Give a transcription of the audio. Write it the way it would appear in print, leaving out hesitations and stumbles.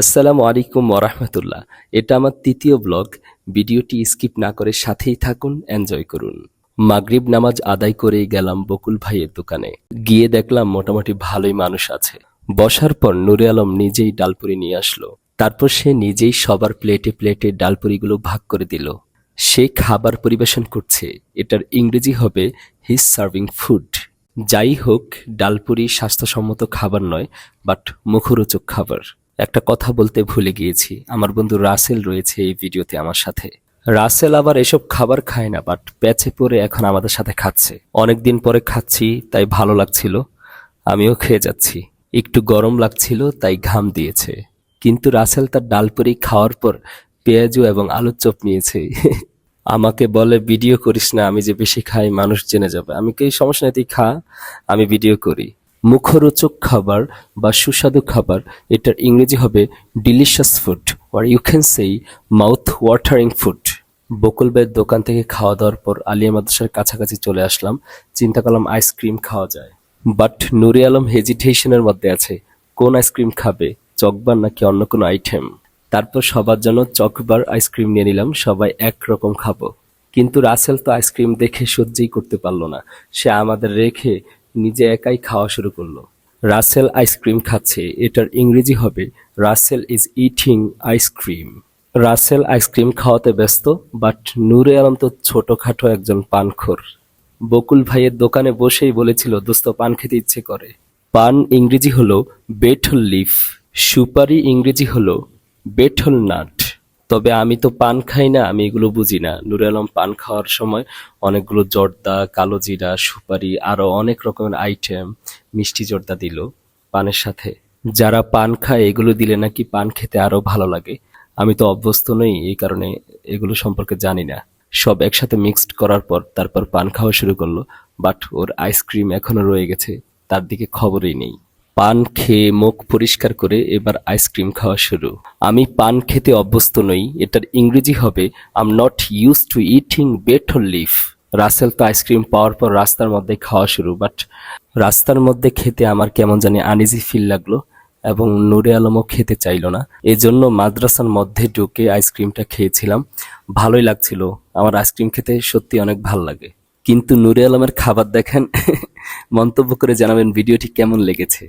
আসসালামু আলাইকুম ওরহমতুল্লাহ। এটা আমার তৃতীয় ব্লগ। ভিডিওটি স্কিপ না করে সাথেই থাকুন, এনজয় করুন। মাগরিব নামাজ আদায় করেই গেলাম বকুল ভাইয়ের দোকানে। গিয়ে দেখলাম মোটামুটি ভালোই মানুষ আছে। বসার পর নুরে আলম নিজেই ডালপুরি নিয়ে আসলো। তারপর সে নিজেই সবার প্লেটে প্লেটে ডালপুরিগুলো ভাগ করে দিল। সে খাবার পরিবেশন করছে। এটার ইংরেজি হবে হিজ সার্ভিং ফুড। যাই হোক, ডালপুরি স্বাস্থ্যসম্মত খাবার নয়, বাট মুখরোচক খাবার। একটা কথা বলতে ভুলে গিয়েছি, আমার বন্ধু রাসেল রয়েছে এই ভিডিওতে আমার সাথে। রাসেল আবার এসব খাবার খায় না, বাট প্যাচে পড়ে এখন আমাদের সাথে খাচ্ছে। অনেকদিন পরে খাচ্ছি, তাই ভালো লাগছিল। আমিও খেয়ে যাচ্ছি। একটু গরম লাগছিল, তাই ঘাম দিয়েছে। কিন্তু রাসেল তার ডালপুরি খাওয়ার পর পেঁয়াজু এবং আলুর চপ নিয়েছে। আমাকে বলে, ভিডিও করিস না, আমি যে বেশি খাই মানুষ জেনে যাবে। আমি কি সমস্যা নেই, তুই খা, আমি ভিডিও করি। মুখরোচক খাবার বা সুস্বাদু খাবার, এটার ইংরেজি হবে delicious food, or you can say mouth watering food. Bakul ভাইয়ের দোকান থেকে খাওয়া দাওয়ার পর আলিয়া মাদ্রাসার কাছাকাছি চলে আসলাম। চিন্তা করলাম আইসক্রিম খাওয়া যায়, বাট নুরে আলম হেজিটেশনের মধ্যে আছে। কোন আইসক্রিম খাবে, চকবার নাকি অন্য কোনো আইটেম? তারপর সবার জন্য চকবার আইসক্রিম নিয়ে নিলাম, সবাই একরকম খাবো। কিন্তু রাসেল তো আইসক্রিম দেখে সহ্যই করতে পারলো না। সে আমাদের রেখে নিজে একাই খাওয়া শুরু করলো। রাসেল আইসক্রিম খাচ্ছে, এটার ইংরেজি হবে Russell is eating ice cream. Russell ice cream খাওয়াতে ব্যস্ত, বাট নূরে আলম তো ছোটখাটো একজন পানখোর। বকুল ভাইয়ের দোকানে বসেই বলেছিল, দোস্ত পান খেতে ইচ্ছে করে। পান ইংরেজি হলো বেটল লিফ, সুপারি ইংরেজি হলো বেটল নাট। তবে আমি তো পান খাই না, আমি এগুলো বুঝি না। নুরে আলম পান খাওয়ার সময় অনেকগুলো জর্দা, কালো জিরা, সুপারি, আরো অনেক রকমের আইটেম, মিষ্টি জর্দা দিল পানের সাথে। যারা পান খায় এগুলো দিলে নাকি পান খেতে আরো ভালো লাগে। আমি তো অভ্যস্ত নই, এই কারণে এগুলো সম্পর্কে জানি না। সব একসাথে মিক্সড করার পর তারপর পান খাওয়া শুরু করলো, বাট ওর আইসক্রিম এখনো রয়ে গেছে, তার দিকে খবরই নেই। পান খেয়ে মুখ পরিষ্কার করে এবার আইসক্রিম খাওয়া শুরু। আমি পান খেতে অভ্যস্ত নই, এটার ইংরেজি হবে I'm not used to eating betel leaf. Russell তো আইসক্রিম পাওয়ার পর রাস্তার মধ্যে খাওয়া শুরু, বাট রাস্তার মধ্যে খেতে আমার কেমন জানি আনইজি ফিল লাগলো, এবং নূরে আলমও খেতে চাইলো না। এজন্য মাদ্রাসার মধ্যে ঢুকে আইসক্রিমটা খেয়েছিলাম। ভালোই লাগছিল, আমার আইসক্রিম খেতে সত্যি অনেক ভাল লাগে। কিন্তু নূরে আলমের খাবার দেখেন। মন্তব্য করে জানাবেন ভিডিওটি কেমন লেগেছে।